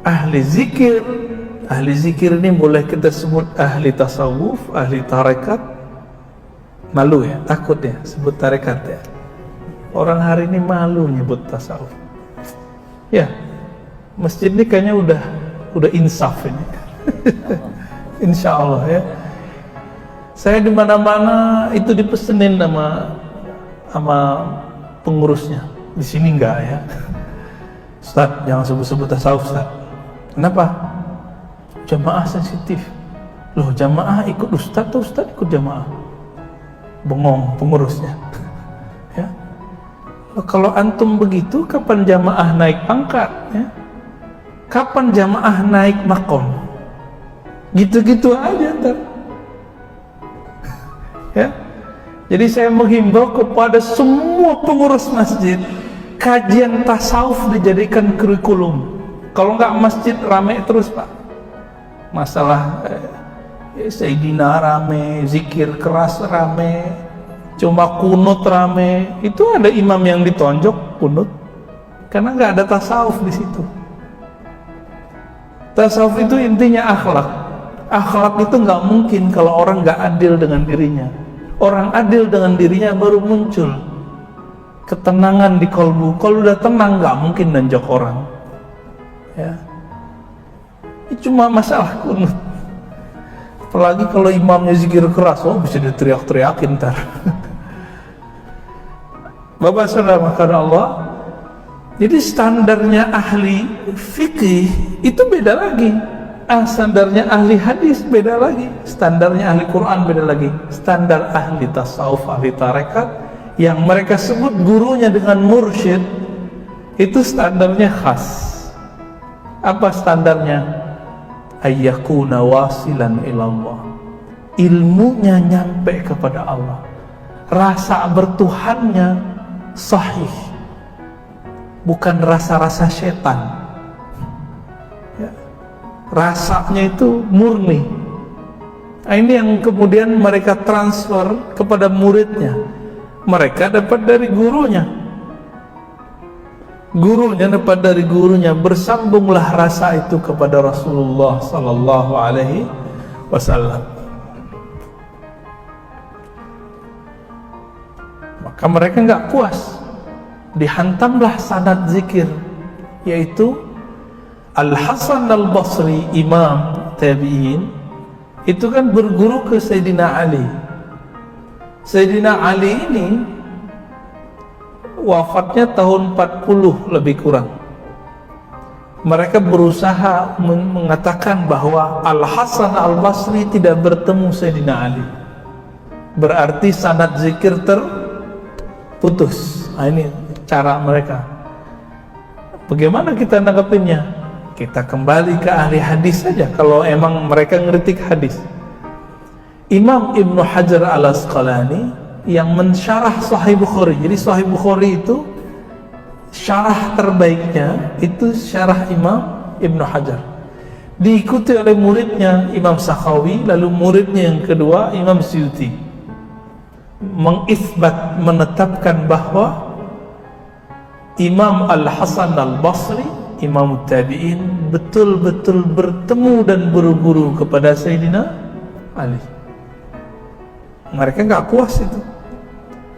ahli zikir. Ahli zikir ini boleh kita sebut ahli tasawuf, ahli tarekat. Malu ya, takut ya sebut tarekat ya. Orang hari ini malu nyebut tasawuf. Ya, masjid ini kayaknya udah insaf ini. Insya Allah ya. Saya di mana-mana itu dipesenin sama pengurusnya. Di sini enggak ya. Ustaz, jangan sebut-sebut tasawuf, Ustaz. Kenapa? Jamaah sensitif. Loh, jamaah ikut ustaz atau ustaz ikut jamaah? Bengong pengurusnya. Ya. Loh, kalau antum begitu, kapan jamaah naik pangkat? Ya? Kapan jamaah naik makom? Gitu-gitu aja ntar. Ya. Jadi saya menghimbau kepada semua pengurus masjid, kajian tasawuf dijadikan kurikulum. Kalau nggak masjid rame terus Pak. Masalah Sayyidina rame, zikir keras rame, cuma kunut rame. Itu ada imam yang ditonjok kunut karena nggak ada tasawuf di situ. Tasawuf itu intinya akhlak. Akhlak itu nggak mungkin kalau orang nggak adil dengan dirinya. Orang adil dengan dirinya baru muncul ketenangan di kolbu. Kalau udah tenang nggak mungkin nanjok orang. Ya. Ini cuma masalah kunut. Apalagi kalau imamnya zikir keras, oh bisa diteriak-teriakin ntar. Bapak saudara makan Allah. Jadi standarnya ahli fikih itu beda lagi. Standarnya ahli hadis beda lagi. Standarnya ahli Quran beda lagi. Standar ahli tasawuf, ahli tarekat yang mereka sebut gurunya dengan mursyid itu standarnya khas. Apa standarnya? Ayyakuna wasilan ilallah. Ilmunya nyampe kepada Allah. Rasa bertuhannya sahih. Bukan rasa-rasa setan. Ya. Rasanya itu murni. Nah, ini yang kemudian mereka transfer kepada muridnya. Mereka dapat dari gurunya. Gurunya dapat dari gurunya, bersambunglah rasa itu kepada Rasulullah sallallahu alaihi wasallam. Maka mereka nggak puas, dihantamlah sanad zikir, yaitu Al-Hasan Al-Basri, imam tabi'in, itu kan berguru ke Sayyidina Ali. Sayyidina Ali ini wafatnya tahun 40 lebih kurang. Mereka berusaha mengatakan bahwa Al-Hasan Al-Basri tidak bertemu Sayyidina Ali. Berarti sanad zikir terputus. Nah, ini cara mereka. Bagaimana kita nanggapinnya? Kita kembali ke ahli hadis saja kalau emang mereka ngeritik hadis. Imam Ibnu Hajar Al-Asqalani yang mensyarah Sahih Bukhari. Jadi Sahih Bukhari itu syarah terbaiknya itu syarah Imam Ibnu Hajar. Diikuti oleh muridnya Imam Sakhawi, lalu muridnya yang kedua Imam Suyuti. Mengisbat, menetapkan bahwa Imam Al-Hasan Al-Basri, Imam Tabi'in, betul-betul bertemu dan berguru kepada Sayyidina Ali. Mereka nggak puas itu.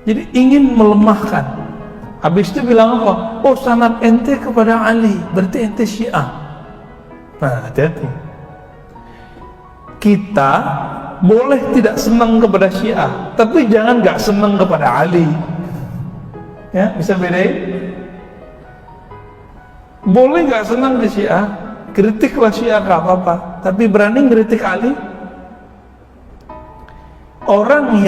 Jadi ingin melemahkan. Habis itu bilang apa? Oh, sanad ente kepada Ali, berarti ente Syiah. Nah, hati-hati. Kita boleh tidak senang kepada Syiah, tapi jangan nggak senang kepada Ali. Ya, bisa bedain? Boleh nggak senang di Syiah, kritiklah Syiah nggak apa-apa, tapi berani ngeritik Ali. Orang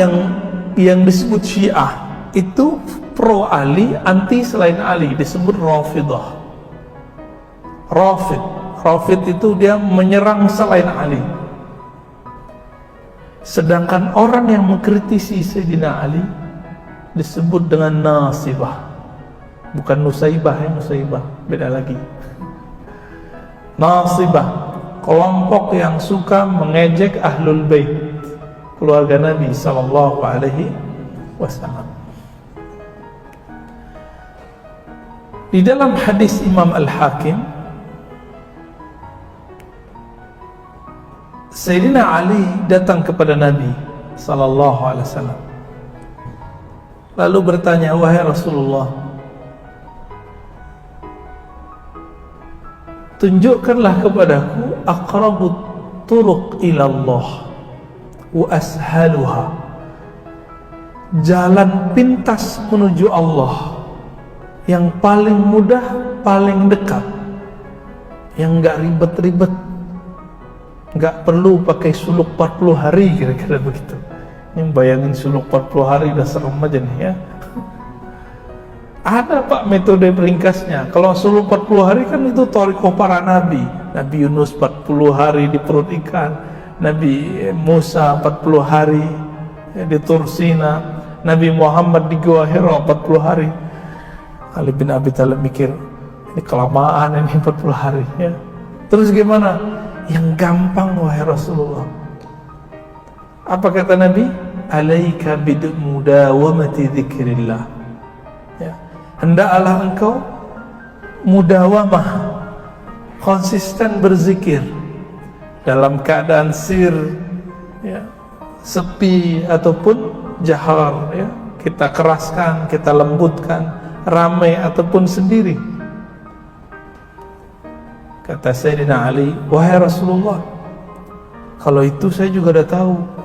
yang disebut Syiah itu pro Ali, anti selain Ali, disebut Rafidah. Rafid itu dia menyerang selain Ali. Sedangkan orang yang mengkritisi Sayyidina Ali disebut dengan Nasibah. Bukan Nusaibah ya, Nusaibah beda lagi. Nasibah, kelompok yang suka mengejek Ahlul Bait, keluarga Nabi sallallahu alaihi wasallam. Di dalam hadis Imam Al-Hakim Sayyidina Ali datang kepada Nabi sallallahu alaihi wasallam lalu bertanya, wahai Rasulullah, tunjukkanlah kepadaku aqrabut turuq ila Allah wa ashaluha, jalan pintas menuju Allah yang paling mudah, paling dekat, yang enggak ribet-ribet, enggak perlu pakai suluk 40 hari, kira-kira begitu. Ini bayangin suluk 40 hari udah serem aja nih ya. Ada Pak metode ringkasnya. Kalau suluk 40 hari kan itu thariqah para nabi. Nabi Yunus 40 hari di perut ikan, Nabi Musa 40 hari di Tur Sina, Nabi Muhammad di Gua Hira 40 hari. Ali bin Abi Thalib mikir, ini kelamaan ini 40 hari ya. Terus gimana? Yang gampang wahai Rasulullah. Apa kata Nabi? Alaika bidmudawamati dzikrillah. Ya. Hendaklah engkau mudawamah, konsisten berzikir dalam keadaan sir, ya, sepi ataupun jahar, ya. Kita keraskan, kita lembutkan, ramai ataupun sendiri. Kata Sayyidina Ali, wahai Rasulullah, kalau itu saya juga udah tahu.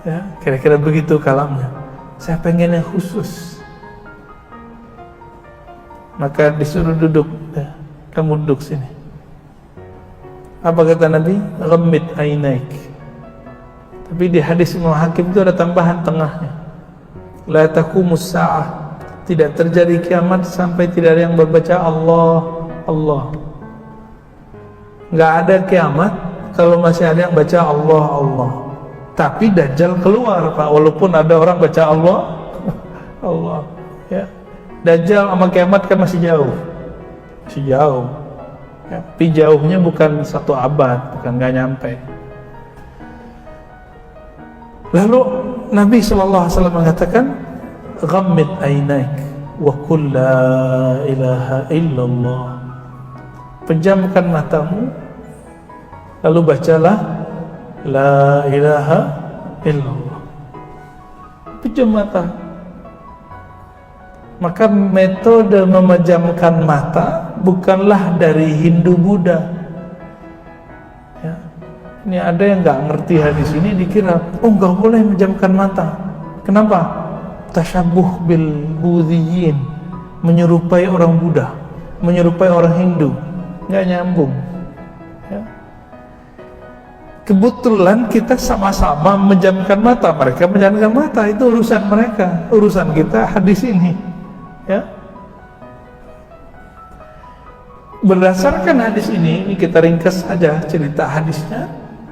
Ya, kira-kira begitu kalamnya. Saya pengen yang khusus. Maka disuruh duduk, ya, kamu duduk sini. Apa kata Nabi? Ghammid ainaik. Tapi di hadis Imam Hakim itu ada tambahan tengahnya. La taqumus sa'ah. Tidak terjadi kiamat sampai tidak ada yang berbaca Allah, Allah. Nggak ada kiamat kalau masih ada yang baca Allah, Allah. Tapi Dajjal keluar Pak, walaupun ada orang baca Allah, Allah. Ya. Dajjal sama kiamat kan masih jauh, masih jauh. Ya. Tapi jauhnya bukan 1 abad, bukan nggak nyampe. Lalu Nabi SAW mengatakan, ghammid ainaik wa qul la ilaha illallah. Pejamkan matamu lalu bacalah la ilaha illallah. Pejam mata. Maka metode memejamkan mata bukanlah dari Hindu Buddha. Ya. Ini ada yang nggak ngerti hadis ini, dikira oh nggak boleh memejamkan mata. Kenapa? Tasyabuh bil Buddhiyin, menyerupai orang Buddha, menyerupai orang Hindu, nggak nyambung. Ya. Kebetulan kita sama-sama menjamkan mata, mereka menjamkan mata, itu urusan mereka, urusan kita hadis ini. Ya. Berdasarkan hadis ini kita ringkas saja cerita hadisnya.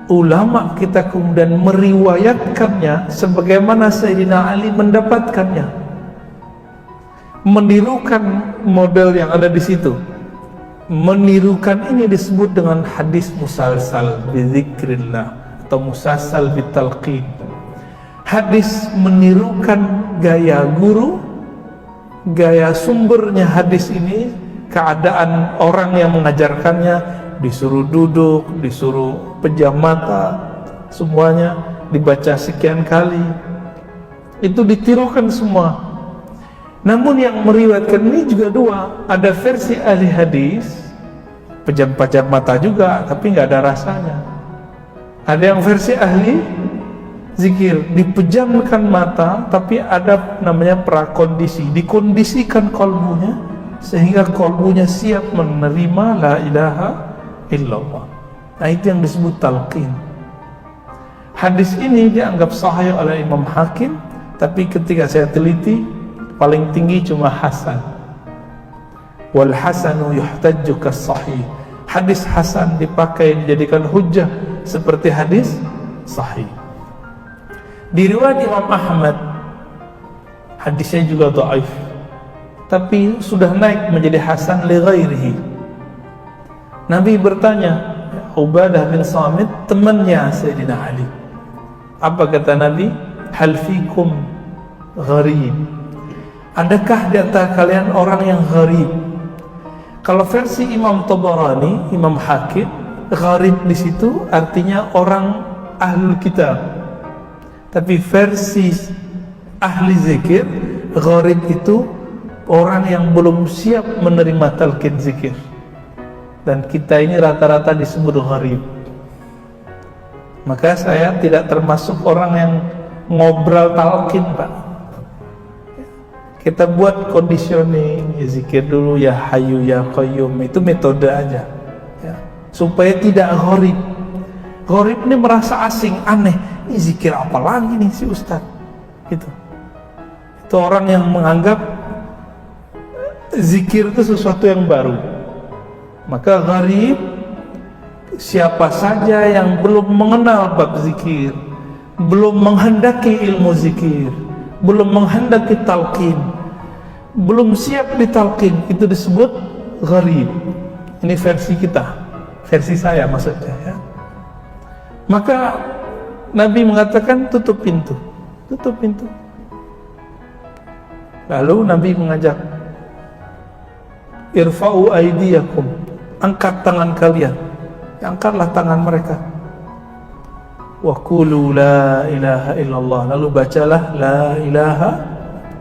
Ulama kita kemudian meriwayatkannya sebagaimana Sayyidina Ali mendapatkannya, menirukan model yang ada di situ. Menirukan ini disebut dengan hadis musalsal bizikrillah atau musalsal bitalqin. Hadis menirukan gaya guru, gaya sumbernya hadis ini, keadaan orang yang mengajarkannya, disuruh duduk, disuruh pejam mata, semuanya dibaca sekian kali, itu ditirukan semua. Namun yang meriwayatkan ini juga dua, ada versi ahli hadis pejam-pejam mata juga tapi nggak ada rasanya, ada yang versi ahli zikir dipejamkan mata tapi ada namanya prakondisi, dikondisikan kolbunya sehingga kolbunya siap menerima la ilaha illallah. Nah itu yang disebut talqin. Hadis ini dianggap sahih oleh Imam Hakim, tapi ketika saya teliti paling tinggi cuma hasan. Wal hasanu yuhtajju kas sahih. Hadis hasan dipakai dijadikan hujjah seperti hadis sahih. Di riwayat Imam Ahmad hadisnya juga dhaif, tapi sudah naik menjadi hasan li ghairihi. Nabi bertanya, Ubadah bin Samit, temannya Sayyidina Ali. Apa kata Nabi? Hal fikum gharib. Adakah di antara kalian orang yang gharib? Kalau versi Imam Tabarani, Imam Hakim, gharib di situ artinya orang ahlul kitab. Tapi versi ahli zikir, gharib itu orang yang belum siap menerima talqin zikir. Dan kita ini rata-rata disebut gharib. Maka saya tidak termasuk orang yang ngobrol talqin, Pak. Kita buat conditioning, ya zikir dulu, ya hayu ya qayyum, itu metode aja ya, supaya tidak gharib. Gharib ini merasa asing, aneh, ini zikir apa lagi nih si Ustaz gitu. Itu orang yang menganggap zikir itu sesuatu yang baru. Maka gharib siapa saja yang belum mengenal bab zikir, belum menghendaki ilmu zikir, belum menghendaki talqin, belum siap ditalqin, itu disebut gharib. Ini versi kita, versi saya maksudnya ya. Maka Nabi mengatakan tutup pintu. Lalu Nabi mengajak, irfa'u aydiyakum, angkat tangan kalian. Angkatlah tangan mereka. Wa qulu la ilaha illallah, lalu bacalah la ilaha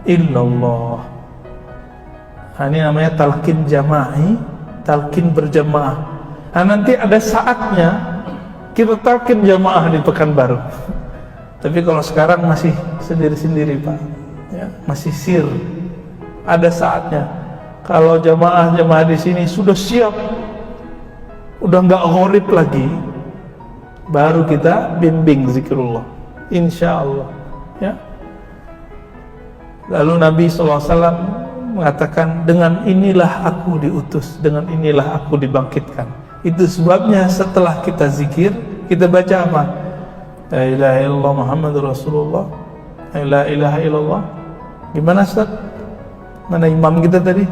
illallah. Ini namanya talqin jama'i, talqin berjamaah. Nah, nanti ada saatnya kita talqin jamaah di Pekanbaru. Tapi kalau sekarang masih sendiri-sendiri, Pak ya, masih sir. Ada saatnya kalau jamaah-jamaah di sini sudah siap, udah nggak gharib lagi, baru kita bimbing zikrullah, insya Allah ya. Lalu Nabi SAW mengatakan, dengan inilah aku diutus, dengan inilah aku dibangkitkan. Itu sebabnya setelah kita zikir, kita baca apa? La ilaha illallah Muhammadur Rasulullah, la ilaha illallah. Gimana Ustaz? Mana imam kita tadi?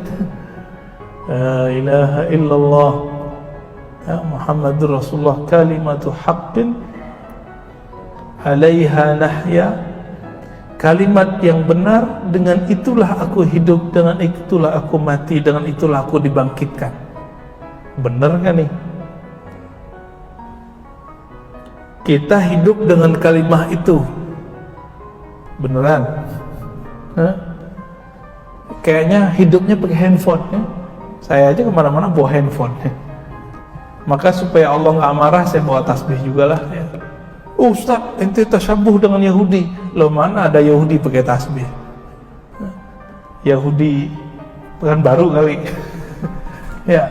La ilaha illallah ya Muhammadur Rasulullah, kalimatu haqqin alaiha nahya, kalimat yang benar, dengan itulah aku hidup, dengan itulah aku mati, dengan itulah aku dibangkitkan. Benar kan nih? Kita hidup dengan kalimat itu beneran? Kayaknya hidupnya pakai handphone ya? Saya aja kemana-mana bawa handphone ya. Maka supaya Allah nggak marah, saya bawa tasbih juga lah ya. Ustaz, ente tasyabuh dengan Yahudi. Loh, mana ada Yahudi pakai tasbih? Yahudi Pekanbaru kali. Ya,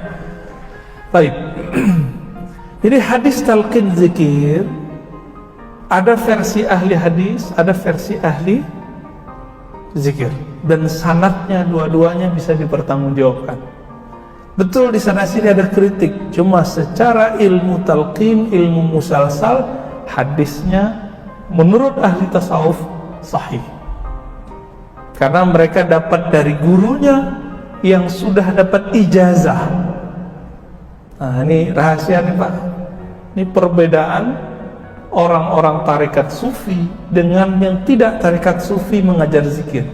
baik. Jadi hadis talqin zikir ada versi ahli hadis, ada versi ahli zikir, dan sanadnya dua-duanya bisa dipertanggungjawabkan. Betul, di sana sini ada kritik, cuma secara ilmu talqin, ilmu musalsal, hadisnya menurut ahli tasawuf sahih, karena mereka dapat dari gurunya yang sudah dapat ijazah. Nah, ini rahasia nih Pak, ini perbedaan orang-orang tarekat sufi dengan yang tidak tarekat sufi mengajar zikir.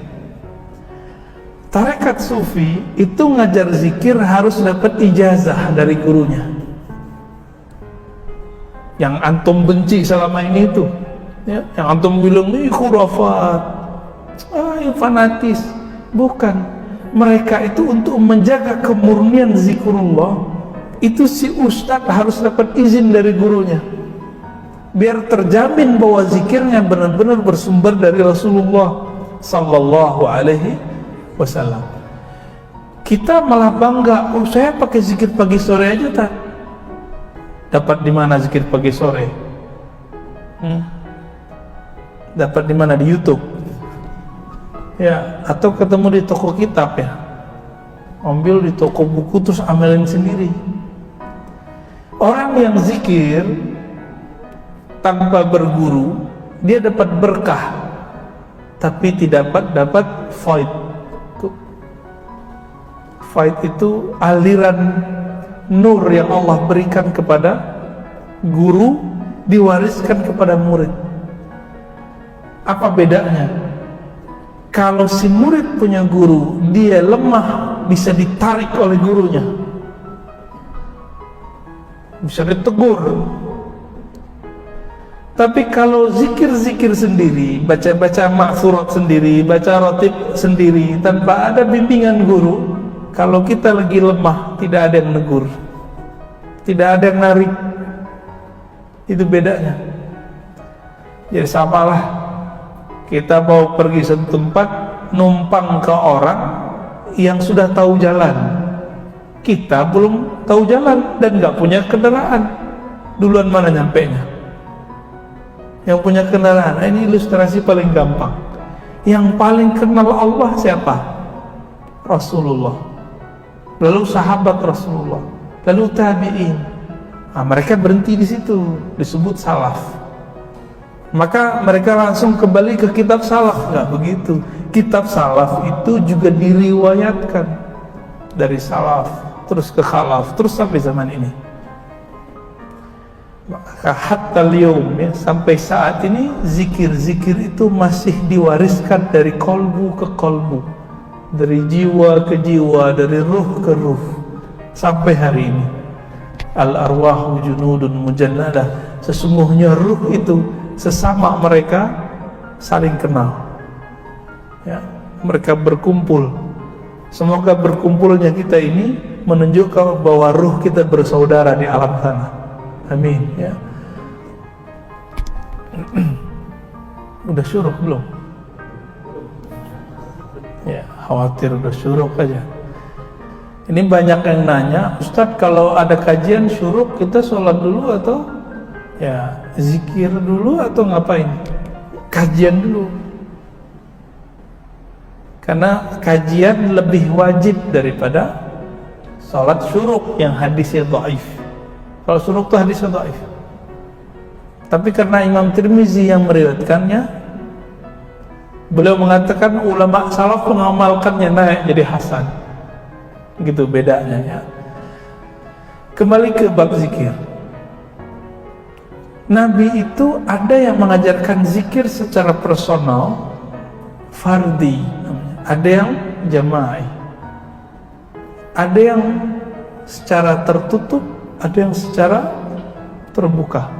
Tarekat sufi itu ngajar zikir harus dapat ijazah dari gurunya. Yang antum benci selama ini itu ya, yang antum bilang ini khurafat, ini fanatis. Bukan, mereka itu untuk menjaga kemurnian zikrullah, itu si ustadz harus dapat izin dari gurunya, biar terjamin bahwa zikirnya benar-benar bersumber dari Rasulullah sallallahu alaihi wasallam. Kita malah bangga, oh saya pakai zikir pagi sore aja tak. Dapat di mana zikir pagi sore? Dapat di mana? Di YouTube ya, atau ketemu di toko kitab ya, ambil di toko buku terus amalin sendiri. Orang yang zikir tanpa berguru, dia dapat berkah, tapi tidak dapat faid. Faid itu aliran nur yang Allah berikan kepada guru, diwariskan kepada murid. Apa bedanya? Kalau si murid punya guru, dia lemah, bisa ditarik oleh gurunya. bisa ditegur. Tapi kalau zikir-zikir sendiri, baca-baca ma'thurat sendiri, baca ratib sendiri, tanpa ada bimbingan guru, kalau kita lagi lemah, tidak ada yang negur, tidak ada yang narik. Itu bedanya. Jadi samalah, kita mau pergi satu tempat, numpang ke orang yang sudah tahu jalan. Kita belum tahu jalan dan nggak punya kendaraan. Duluan mana nyampenya? Yang punya kendaraan. Ini ilustrasi paling gampang. Yang paling kenal Allah siapa? Rasulullah. Lalu sahabat Rasulullah. Lalu tabi'in. Nah, mereka berhenti di situ, disebut salaf. Maka mereka langsung kembali ke kitab salaf. Nggak begitu. Kitab salaf itu juga diriwayatkan dari salaf, terus ke khalaf, terus sampai zaman ini. Maka hatta liyum, ya, sampai saat ini zikir-zikir itu masih diwariskan dari kolbu ke kolbu, dari jiwa ke jiwa, dari ruh ke ruh, sampai hari ini. Al-arwahu junudun mujannadah, sesungguhnya ruh itu sesama mereka saling kenal, ya, mereka berkumpul. Semoga berkumpulnya kita ini menunjukkan bahwa ruh kita bersaudara di alam sana. Amin, ya. Udah syuruk belum? Ya, khawatir udah syuruk aja. Ini banyak yang nanya, Ustadz kalau ada kajian syuruk kita sholat dulu atau ya zikir dulu atau ngapain? Kajian dulu. Karena kajian lebih wajib daripada sholat syuruk yang hadisnya dhaif. Kalau syuruk itu hadisnya dhaif. Tapi karena Imam Tirmizi yang meriwayatkannya, beliau mengatakan ulama salaf mengamalkannya naik jadi hasan. Gitu bedanya, ya. Kembali ke bab zikir. Nabi itu ada yang mengajarkan zikir secara personal, fardi, ada yang jama'i, ada yang secara tertutup, ada yang secara terbuka.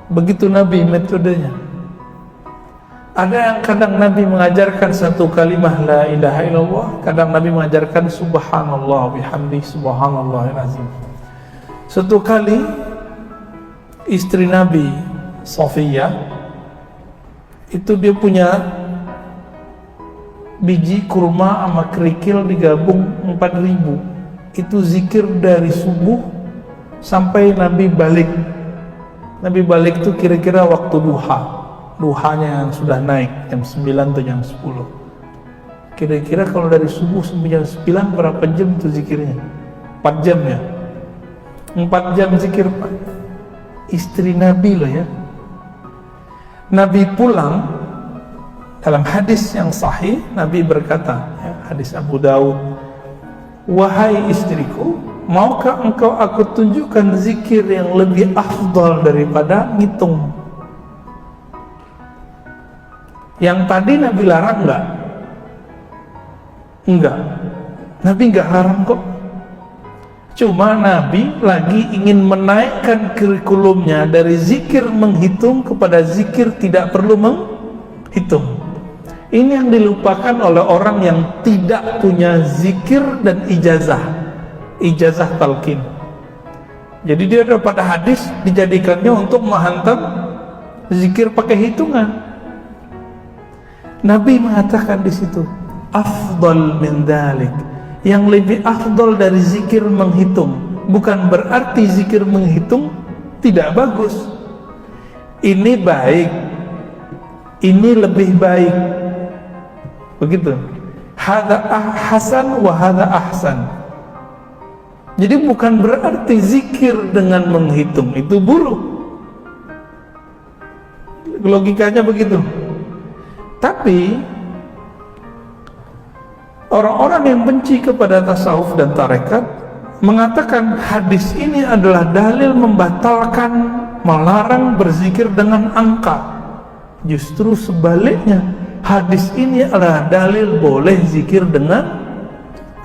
Begitu Nabi metodenya. Ada yang kadang Nabi mengajarkan satu kalimah la ilaha illallah, kadang Nabi mengajarkan subhanallah bihamdi subhanallahil azim. Satu kali istri Nabi Sofiyah itu dia punya biji kurma sama kerikil digabung 4.000. Itu zikir dari subuh sampai Nabi balik. Nabi balik itu kira-kira waktu duhanya yang sudah naik jam 9 atau jam 10. Kira-kira kalau dari subuh sampai jam 9 berapa jam itu zikirnya? 4 jam ya? 4 jam zikir, Pak. Istri Nabi loh ya. Nabi pulang, dalam hadis yang sahih Nabi berkata, ya, hadis Abu Daud, wahai istriku, maukah engkau aku tunjukkan zikir yang lebih afdal daripada ngitung? Yang tadi Nabi larang enggak? Enggak. Nabi enggak larang kok. Cuma Nabi lagi ingin menaikkan kurikulumnya dari zikir menghitung kepada zikir tidak perlu menghitung. Ini yang dilupakan oleh orang yang tidak punya zikir dan ijazah talqin. Jadi dia dapat hadis dijadikannya untuk menghantam zikir pakai hitungan. Nabi mengatakan di situ, afdal min dzalik, yang lebih afdal dari zikir menghitung. Bukan berarti zikir menghitung tidak bagus. Ini baik, ini lebih baik. Begitu. Hadza hasan wa hadza ahsan. Jadi bukan berarti zikir dengan menghitung itu buruk. Logikanya begitu. Tapi orang-orang yang benci kepada tasawuf dan tarekat mengatakan hadis ini adalah dalil membatalkan, melarang berzikir dengan angka. Justru sebaliknya, hadis ini adalah dalil boleh zikir dengan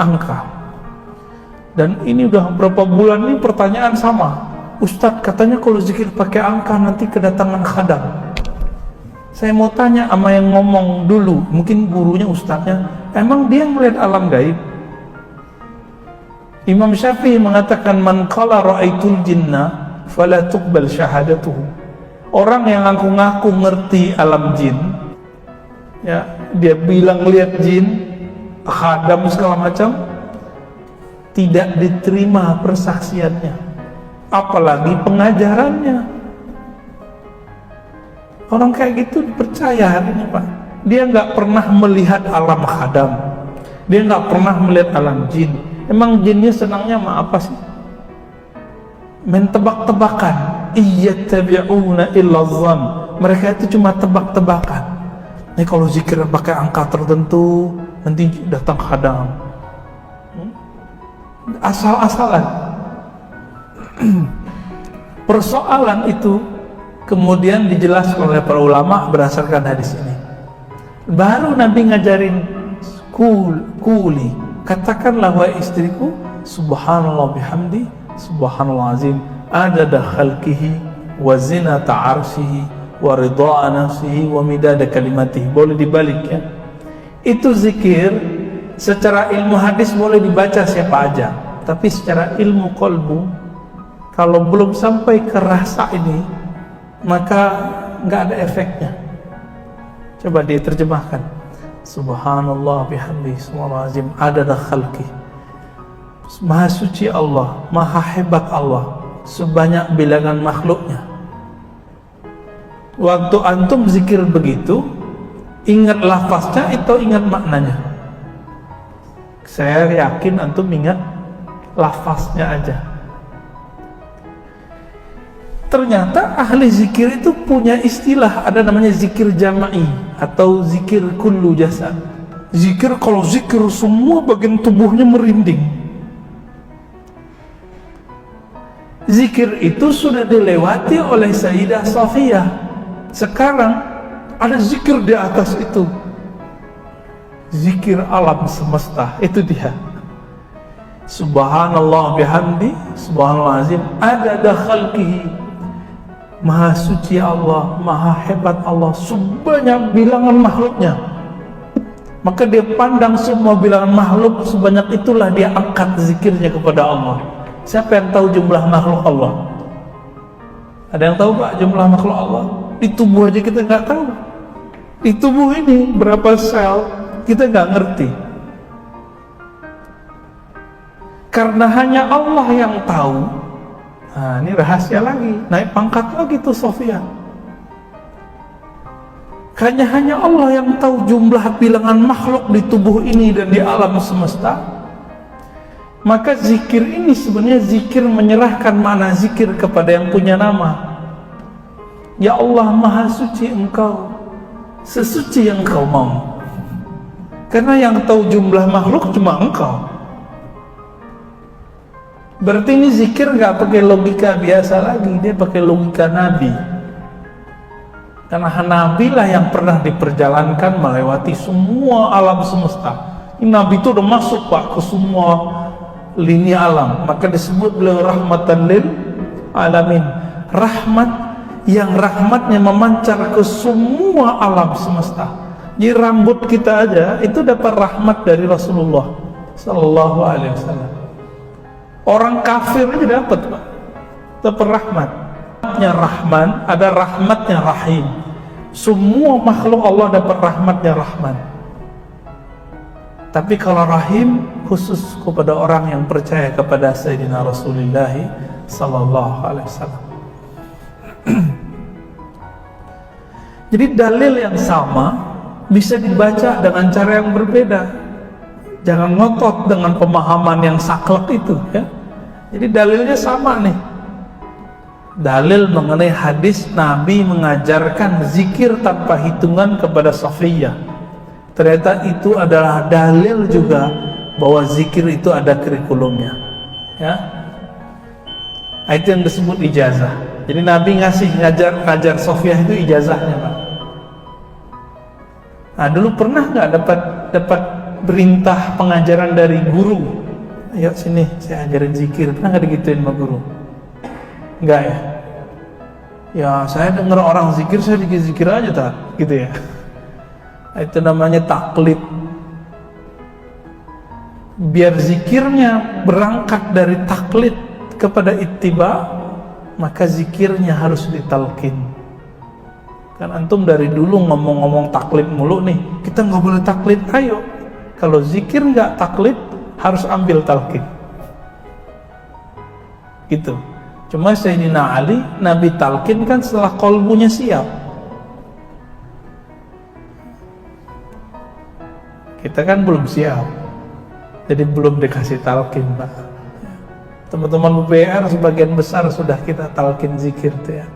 angka. Dan ini udah berapa bulan ini pertanyaan sama, Ustadz katanya kalau zikir pakai angka nanti kedatangan khadam. Saya mau tanya sama yang ngomong dulu, mungkin gurunya ustadznya, emang dia melihat alam gaib? Imam Syafi'i mengatakan, man qala ra'aitul jinna fala tuqbal syahadatuhu. Orang yang ngaku-ngaku ngerti alam jin, ya, dia bilang lihat jin, khadam segala macam, tidak diterima persaksiannya, apalagi pengajarannya. Orang kayak gitu dipercaya hari ini, Pak. Dia nggak pernah melihat alam khadam, dia nggak pernah melihat alam jin. Emang jinnya senangnya sama apa sih? Main tebak-tebakan. Iyattabi'una illa dhann. Mereka itu cuma tebak-tebakan. Nih kalau zikir pakai angka tertentu nanti datang khadam. Asal-asalan. Persoalan itu kemudian dijelaskan oleh para ulama berdasarkan hadis ini. Baru Nabi ngajarin kuli, katakanlah wahai istriku, subhanallah bihamdi, subhanallah azim, adada khalqihi wa zinata arshihi wa ridha'a nafsihi wa midada kalimatihi. Boleh dibalik ya. Itu zikir secara ilmu hadis boleh dibaca siapa aja, tapi secara ilmu qalbu, kalau belum sampai ke rasa ini, maka nggak ada efeknya. Coba diterjemahkan, subhanallah bihamdi, subhanallah azim, adada khalqi, maha suci Allah, maha hebat Allah, sebanyak bilangan makhluknya. Waktu antum zikir begitu, ingat lafaznya atau ingat maknanya? Saya yakin antum ingat lafaznya aja. Ternyata ahli zikir itu punya istilah, ada namanya zikir jama'i atau zikir kullu jasad. Zikir, kalau zikir semua bagian tubuhnya merinding. Zikir itu sudah dilewati oleh Sayyidah Safiyah. Sekarang ada zikir di atas itu, zikir alam semesta. Itu dia, subhanallah bihamdi, subhanallah azim, adada khalqihi, maha suci Allah, maha hebat Allah, sebanyak bilangan makhluknya. Maka dia pandang semua bilangan makhluk, sebanyak itulah dia angkat zikirnya kepada Allah. Siapa yang tahu jumlah makhluk Allah? Ada yang tahu Pak jumlah makhluk Allah? Di tubuh aja kita nggak tahu. Di tubuh ini berapa sel kita nggak ngerti. Karena hanya Allah yang tahu. Nah, ini rahasia lagi, naik pangkat lagi tuh Sofia. Karena hanya Allah yang tahu jumlah bilangan makhluk di tubuh ini dan di alam semesta. Maka zikir ini sebenarnya zikir menyerahkan makna zikir kepada yang punya nama. Ya Allah, maha suci Engkau, sesuci yang Engkau mau. Karena yang tahu jumlah makhluk cuma Engkau. Berarti ini zikir nggak pakai logika biasa lagi, dia pakai logika Nabi. Karena Nabi lah yang pernah diperjalankan melewati semua alam semesta. Ini Nabi itu udah masuk Pak ke semua lini alam, maka disebut beliau rahmatan lil alamin. Rahmat yang rahmatnya memancar ke semua alam semesta. Jadi rambut kita aja itu dapat rahmat dari Rasulullah Sallallahu Alaihi Wasallam. Orang kafir aja dapat Pak, dapat rahmat. Rahmatnya Rahman, ada rahmatnya Rahim. Semua makhluk Allah dapat rahmatnya Rahman. Tapi kalau Rahim khusus kepada orang yang percaya kepada Sayyidina Rasulullah Sallallahu Alaihi Wasallam. Jadi dalil yang sama bisa dibaca dengan cara yang berbeda. Jangan ngotot dengan pemahaman yang saklek itu ya. Jadi dalilnya sama nih. Dalil mengenai hadis Nabi mengajarkan zikir tanpa hitungan kepada Safiyah. Ternyata itu adalah dalil juga bahwa zikir itu ada kurikulumnya. Ya. Itu yang disebut ijazah. Jadi Nabi ngajar Safiyah itu ijazahnya, Pak. Nah, dulu pernah nggak dapat perintah pengajaran dari guru Ayo sini, saya ajarin zikir. Pernah nggak digituin sama guru? Enggak ya? Ya saya dengar orang zikir, saya zikir aja tak, gitu ya. Itu namanya taklid. Biar zikirnya berangkat dari taklid kepada ittiba, maka zikirnya harus ditalkin. Kan antum dari dulu ngomong-ngomong taklid mulu nih, kita nggak boleh taklid. Ayo, kalau zikir nggak taklid, harus ambil talkin. Gitu. Cuma Sayyidina Ali, Nabi talkin kan setelah kolbunya siap. Kita kan belum siap, jadi belum dikasih talkin, Pak. Teman-teman BPR sebagian besar sudah kita talkin zikir tuh ya.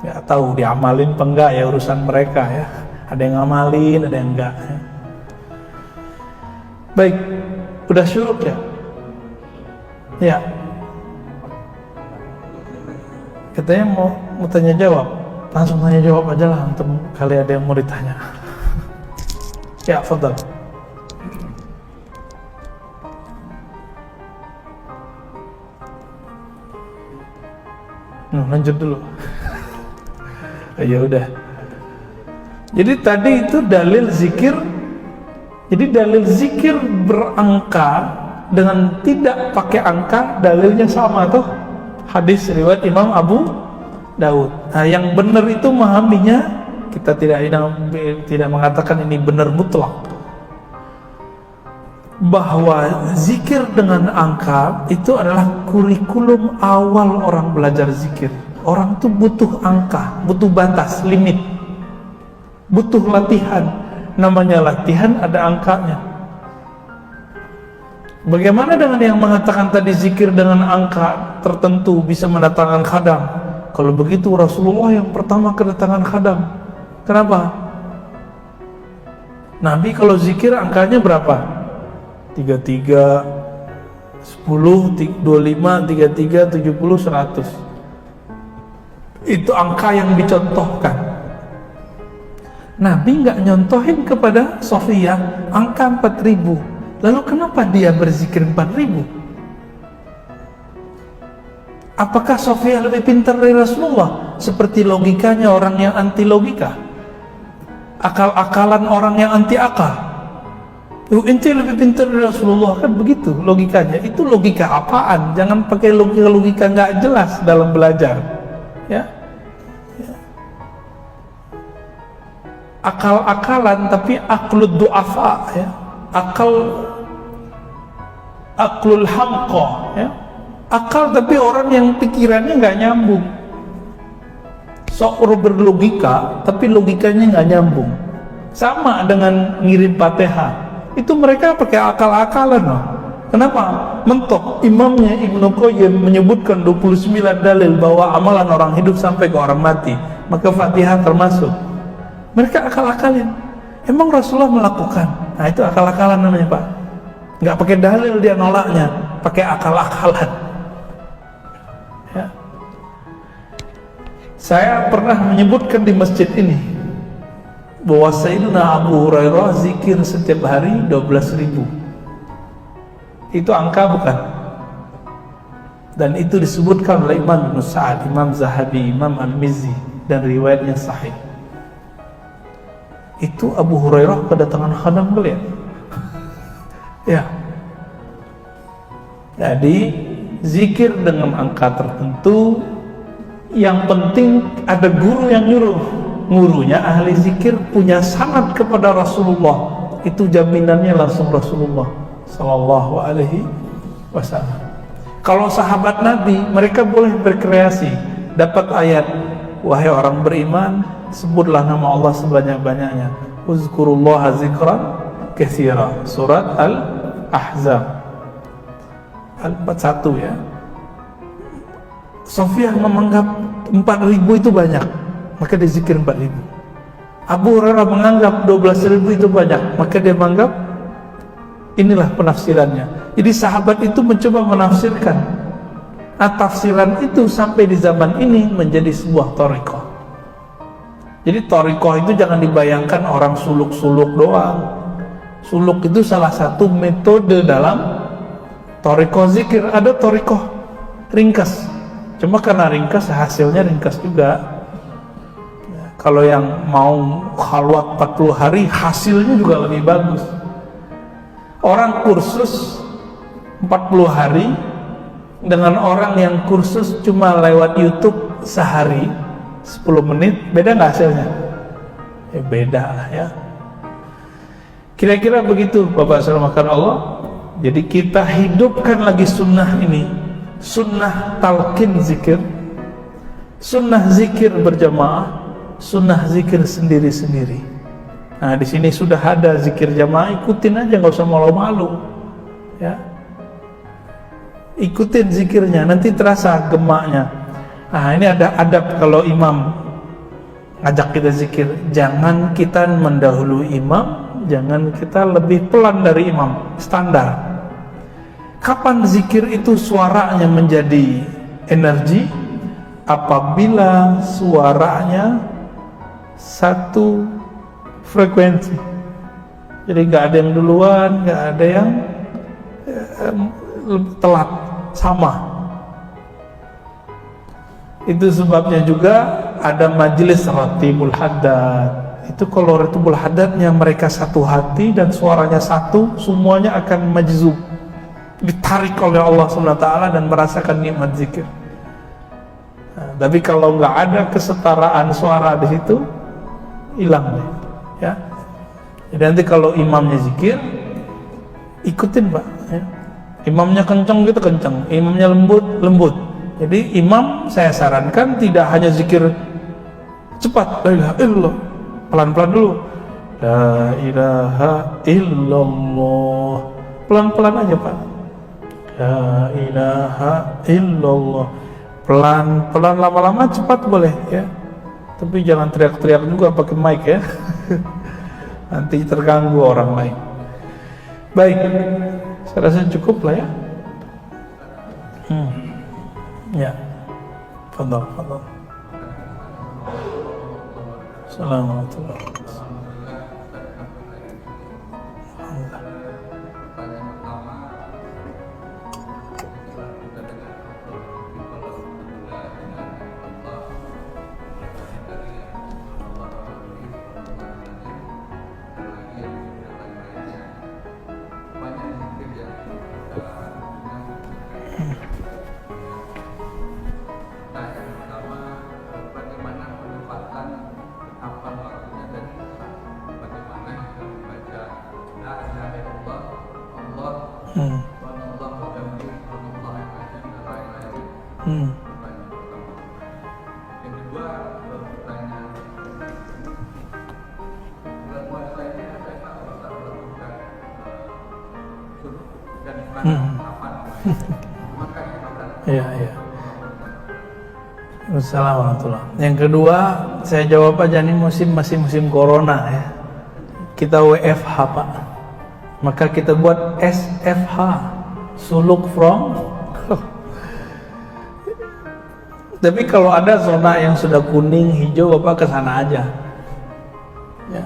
Nggak tahu diamalin apa enggak ya, urusan mereka ya. Ada yang ngamalin, ada yang enggak ya. Baik, udah syuruk ya? Ya. Katanya mau tanya jawab, langsung tanya jawab aja lah, untuk kali ada yang mau ditanya. Ya, fadal. Lanjut dulu. Ya udah. Jadi tadi itu dalil zikir. Jadi dalil zikir berangka dengan tidak pakai angka, dalilnya sama tuh. Hadis riwayat Imam Abu Daud. Nah, yang benar itu memahaminya, kita tidak mengatakan ini benar mutlak, bahwa zikir dengan angka itu adalah kurikulum awal orang belajar zikir. Orang itu butuh angka, butuh batas, limit, butuh latihan. Namanya latihan ada angkanya. Bagaimana dengan yang mengatakan tadi zikir dengan angka tertentu bisa mendatangkan khadam? Kalau begitu Rasulullah yang pertama kedatangan khadam. Kenapa? Nabi kalau zikir angkanya berapa? 33, 10, 25, 33, 70, 100. Itu angka yang dicontohkan. Nabi nggak nyontohin kepada Sofia angka 4000. Lalu kenapa dia berzikir 4000? Apakah Sofia lebih pintar dari Rasulullah? Seperti logikanya orang yang anti logika, akal-akalan orang yang anti akal. Ente lebih pintar dari Rasulullah, kan begitu logikanya. Itu logika apaan? Jangan pakai logika nggak jelas dalam belajar, ya. Akal-akalan tapi aklud du'afa, ya. Aklul hamqa, ya. Akal tapi orang yang pikirannya nggak nyambung. Sok berlogika tapi logikanya nggak nyambung. Sama dengan ngirim Fatihah. Itu mereka pakai akal-akalan loh. Kenapa? Mentok. Imamnya Ibnu Qayyim menyebutkan 29 dalil bahwa amalan orang hidup sampai ke orang mati, maka Fatihah termasuk. Mereka akal-akalin. Emang Rasulullah melakukan? Nah, itu akal-akalan namanya, Pak. Nggak pakai dalil dia nolaknya, pakai akal-akalan. Ya. Saya pernah menyebutkan di masjid ini bahwa Sayyidina Abu Hurairah zikir setiap hari 12.000. Itu angka bukan? Dan itu disebutkan oleh Imam Ibn Sa'ad, Imam Zahabi, Imam Al-Mizzi, dan riwayatnya sahih. Itu Abu Hurairah kedatangan khadam kalian. Ya. Jadi zikir dengan angka tertentu, yang penting ada guru yang nyuruh. Gurunya ahli zikir punya sanad kepada Rasulullah. Itu jaminannya langsung Rasulullah Sallallahu Alaihi Wasallam. Kalau sahabat Nabi, mereka boleh berkreasi. Dapat ayat, wahai orang beriman, sebutlah nama Allah sebanyak-banyaknya. Uzkurullaha zikran katsira. Surat Al-Ahzab Al-41, ya. Sofia menganggap 4.000 itu banyak, maka dia zikir 4.000. Abu Hurairah menganggap 12.000 itu banyak, maka dia menganggap inilah penafsirannya. Jadi sahabat itu mencoba menafsirkan. Nah, tafsiran itu sampai di zaman ini menjadi sebuah thariqah. Jadi thariqah itu jangan dibayangkan orang suluk-suluk doang. Suluk itu salah satu metode dalam Thariqah zikir, ada thariqah ringkas. Cuma karena ringkas hasilnya ringkas juga. Kalau yang mau khalwat 40 hari hasilnya juga lebih bagus. Orang kursus 40 hari dengan orang yang kursus cuma lewat YouTube sehari 10 menit, beda nggak hasilnya? Beda lah ya. Kira-kira begitu Bapak Saudara Allah. Jadi kita hidupkan lagi sunnah ini, sunnah talqin zikir, sunnah zikir berjamaah, sunnah zikir sendiri-sendiri. Nah di sini sudah ada zikir jamaah, ikutin aja, nggak usah malu-malu, ya. Ikutin zikirnya, nanti terasa gemaknya. Nah ini ada adab kalau imam ngajak kita zikir, jangan kita mendahului imam, jangan kita lebih pelan dari imam, standar. Kapan zikir itu suaranya menjadi energi? Apabila suaranya satu frekuensi. Jadi nggak ada yang duluan, nggak ada yang telat, sama. Itu sebabnya juga ada majelis ratibul haddad. Itu kalau ratibul haddadnya mereka satu hati dan suaranya satu, semuanya akan majzub, ditarik oleh Allah SWT dan merasakan nikmat zikir. Nah, tapi kalau nggak ada kesetaraan suara di situ, hilang deh, ya. Jadi nanti kalau imamnya zikir, ikutin Pak, ya. Imamnya kencang gitu kencang, imamnya lembut lembut. Jadi imam saya sarankan tidak hanya zikir cepat, la ilaha illallah, pelan-pelan dulu, la ilaha illallah, pelan-pelan aja Pak, la ilaha illallah, pelan-pelan, lama-lama cepat boleh ya, tapi jangan teriak-teriak juga pakai mic ya. Nanti terganggu orang lain. Baik, saya rasa cukup lah ya. Ya, fadhal. Assalamualaikum. Iya. Assalamualaikum. Yang kedua, saya jawab aja, nih masih musim corona ya. Kita WFH Pak. Maka kita buat SFH, suluk from. Tapi kalau ada zona yang sudah kuning, hijau, Bapak ke sana aja. Ya,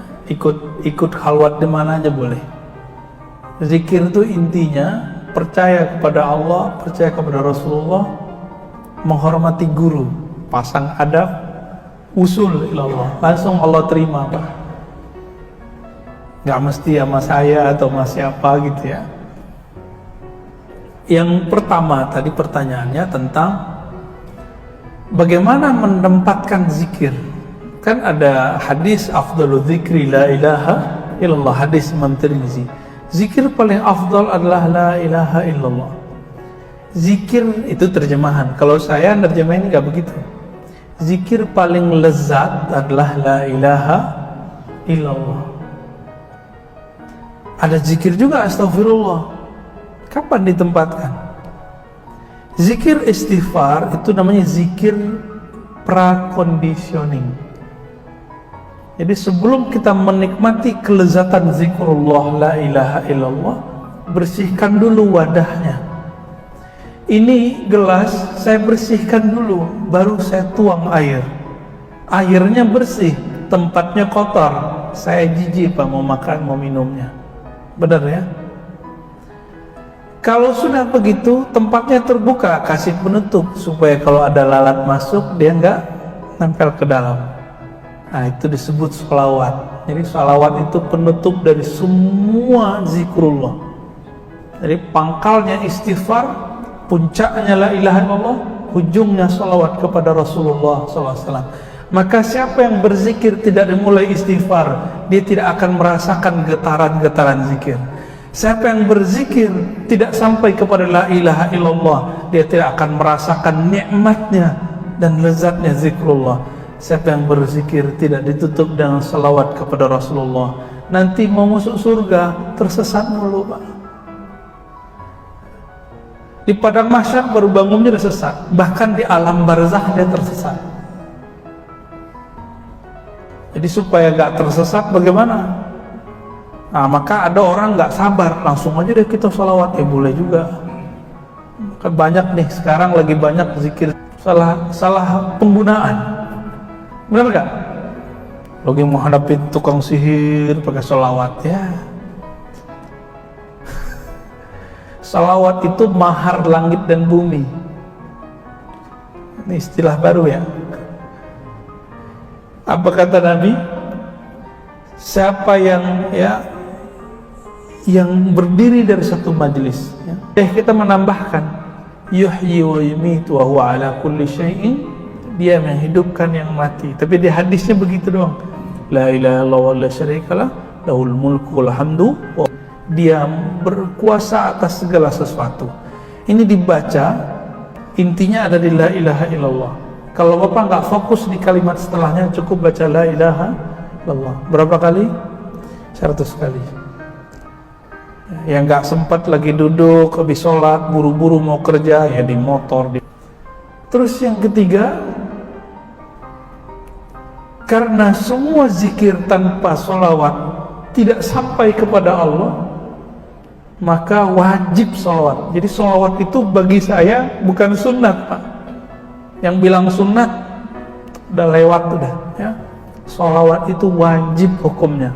ikut khalwat di mana aja boleh. Zikir itu intinya percaya kepada Allah, percaya kepada Rasulullah, menghormati guru, pasang adab, usul ilallah, langsung Allah terima Pak. Gak mesti sama saya atau sama siapa gitu ya. Yang pertama tadi pertanyaannya tentang bagaimana menempatkan zikir. Kan ada hadis afdalu dzikri la ilaha illallah, hadis Imam Tirmizi. Zikir paling afdal adalah la ilaha illallah. Zikir itu terjemahan. Kalau saya nerjemahin nggak begitu. Zikir paling lezat adalah la ilaha illallah. Ada zikir juga astagfirullah. Kapan ditempatkan? Zikir istighfar itu namanya zikir praconditioning. Jadi sebelum kita menikmati kelezatan zikrullah la ilaha illallah, bersihkan dulu wadahnya. Ini gelas saya bersihkan dulu, baru saya tuang air. Airnya bersih, tempatnya kotor, saya jijik Pak mau makan, mau minumnya. Benar ya? Kalau sudah begitu, tempatnya terbuka, kasih penutup supaya kalau ada lalat masuk dia nggak nempel ke dalam. Nah, itu disebut sholawat. Jadi sholawat itu penutup dari semua zikrullah. Jadi pangkalnya istighfar, puncaknya la ilaha illallah, ujungnya sholawat kepada Rasulullah SAW. Maka siapa yang berzikir tidak dimulai istighfar, dia tidak akan merasakan getaran-getaran zikir. Siapa yang berzikir tidak sampai kepada la ilaha illallah, dia tidak akan merasakan nikmatnya dan lezatnya zikrullah. Siapa yang berzikir tidak ditutup dengan salawat kepada Rasulullah, nanti mau masuk surga tersesat mulu, Pak. Di padang mahsyar baru bangunnya dia sesat, bahkan di alam barzakh dia tersesat. Jadi supaya gak tersesat bagaimana? Nah, maka ada orang nggak sabar, langsung aja deh kita salawat. Boleh juga. Kan banyak nih sekarang lagi banyak zikir salah penggunaan. Benar nggak? Lagi mau hadapin tukang sihir pakai salawat ya. Salawat itu mahar langit dan bumi. Ini istilah baru ya. Apa kata Nabi? Siapa yang berdiri dari satu majelis ya. Kita menambahkan yuhyi wa yumitu wa huwa ala kulli syai'in, dia menghidupkan yang mati. Tapi di hadisnya begitu doang, la ilaha illallah wa la syarikalah lahul mulku wal hamdu, dia berkuasa atas segala sesuatu. Ini dibaca, intinya ada di la ilaha illallah. Kalau Bapak nggak fokus di kalimat setelahnya, cukup baca la ilaha illallah. Berapa kali? 100 kali. Yang nggak sempat lagi duduk habis sholat, buru-buru mau kerja ya di motor. Terus yang ketiga, karena semua zikir tanpa sholawat tidak sampai kepada Allah, maka wajib sholawat. Jadi sholawat itu bagi saya bukan sunnat, Pak. Yang bilang sunnat udah lewat udah ya. Sholawat itu wajib hukumnya.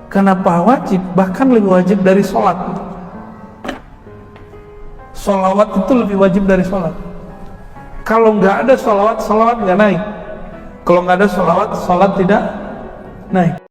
Kenapa wajib? Bahkan lebih wajib dari sholat. Sholawat itu lebih wajib dari sholat. Kalau nggak ada sholawat, sholawat nggak naik. Kalau nggak ada sholawat, sholat tidak naik.